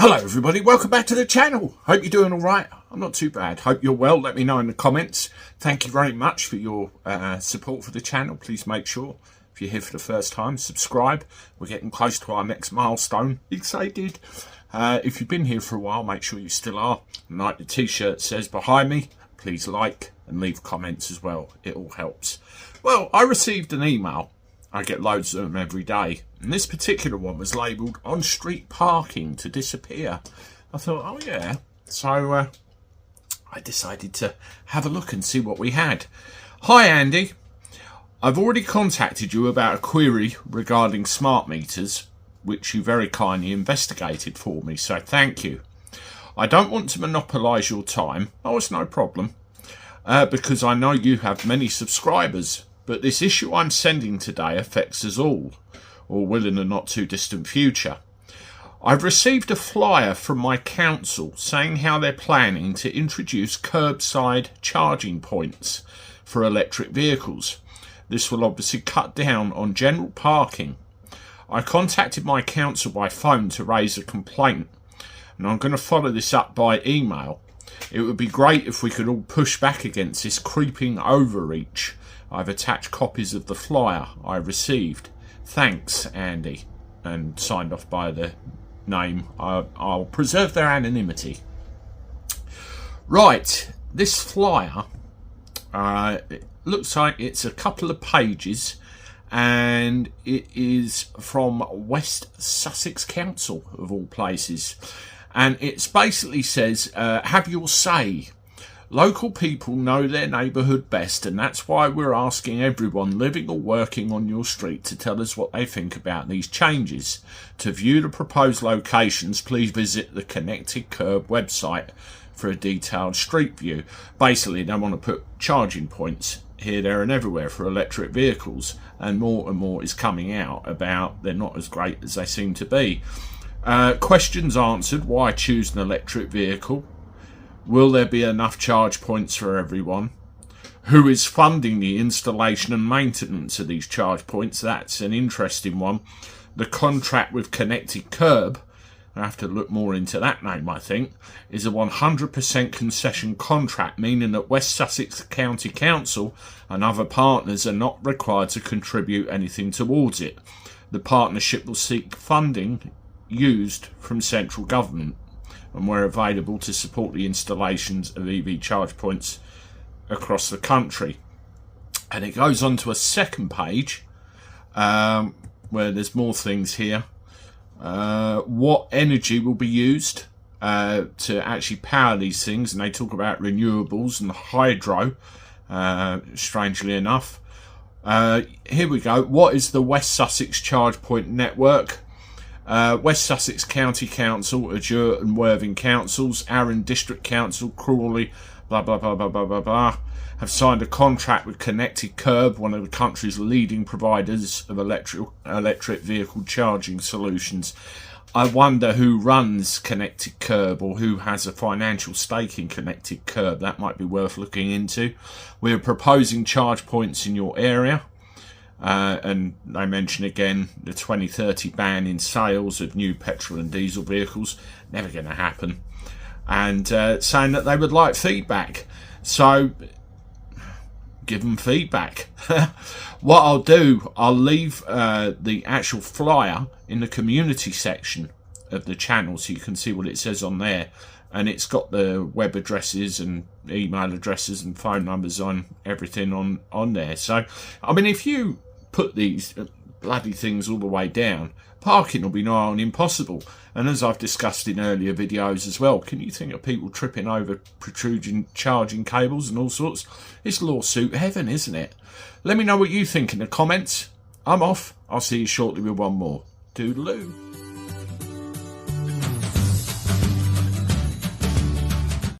Hello everybody, welcome back to the channel. Hope you're doing alright. I'm not too bad. Hope you're well. Let me know in the comments. Thank you very much for your support for the channel. Please make sure, if you're here for the first time, subscribe. We're getting close to our next milestone. Excited. If you've been here for a while, make sure you still are. And like the t-shirt says behind me, please like and leave comments as well. It all helps. Well, I received an email. I get loads of them every day. And this particular one was labelled on-street parking to disappear. I thought, oh yeah. So I decided to have a look and see what we had. Hi Andy. I've already contacted you about a query regarding smart meters, which you very kindly investigated for me, so thank you. I don't want to monopolise your time. Oh, it's no problem. Because I know you have many subscribers. But this issue I'm sending today affects us all, or will in the not too distant future. I've received a flyer from my council saying how they're planning to introduce curbside charging points for electric vehicles. This will obviously cut down on general parking. I contacted my council by phone to raise a complaint, and I'm going to follow this up by email. It would be great if we could all push back against this creeping overreach. I've attached copies of the flyer I received. Thanks, Andy. And signed off by the name. I'll preserve their anonymity. Right, this flyer, it looks like it's a couple of pages, and it is from West Sussex Council, of all places. And it basically says, have your say. Local people know their neighbourhood best, and that's why we're asking everyone living or working on your street to tell us what they think about these changes. To view the proposed locations, please visit the Connected Curb website for a detailed street view. Basically, they want to put charging points here, there and everywhere for electric vehicles, and more is coming out about they're not as great as they seem to be. Questions answered. Why choose an electric vehicle? Will there be enough charge points for everyone? Who is funding the installation and maintenance of these charge points? That's an interesting one. The contract with Connected Curb, I have to look more into that name, I think, is a 100% concession contract, meaning that West Sussex County Council and other partners are not required to contribute anything towards it. The partnership will seek funding used from central government, and were available to support the installations of EV charge points across the country. And it goes on to a second page where there's more things here. What energy will be used to actually power these things, and they talk about renewables and hydro, strangely enough. Here we go. What is the West Sussex Charge Point Network? West Sussex County Council, Azure and Worthing Councils, Arran District Council, Crawley, blah blah blah blah blah blah blah, have signed a contract with Connected Curb, one of the country's leading providers of electric vehicle charging solutions. I wonder who runs Connected Curb, or who has a financial stake in Connected Curb. That might be worth looking into. We're proposing charge points in your area. And they mention again the 2030 ban in sales of new petrol and diesel vehicles. Never going to happen. And saying that they would like feedback. So give them feedback. What I'll do, I'll leave the actual flyer in the community section of the channel so you can see what it says on there. And it's got the web addresses and email addresses and phone numbers on everything on there. So, I mean, if you put these bloody things all the way down, parking will be nigh on impossible. And as I've discussed in earlier videos as well, can you think of people tripping over protruding charging cables and all sorts? It's lawsuit heaven, isn't it? Let me know what you think in the comments. I'm off. I'll see you shortly with one more. Toodaloo.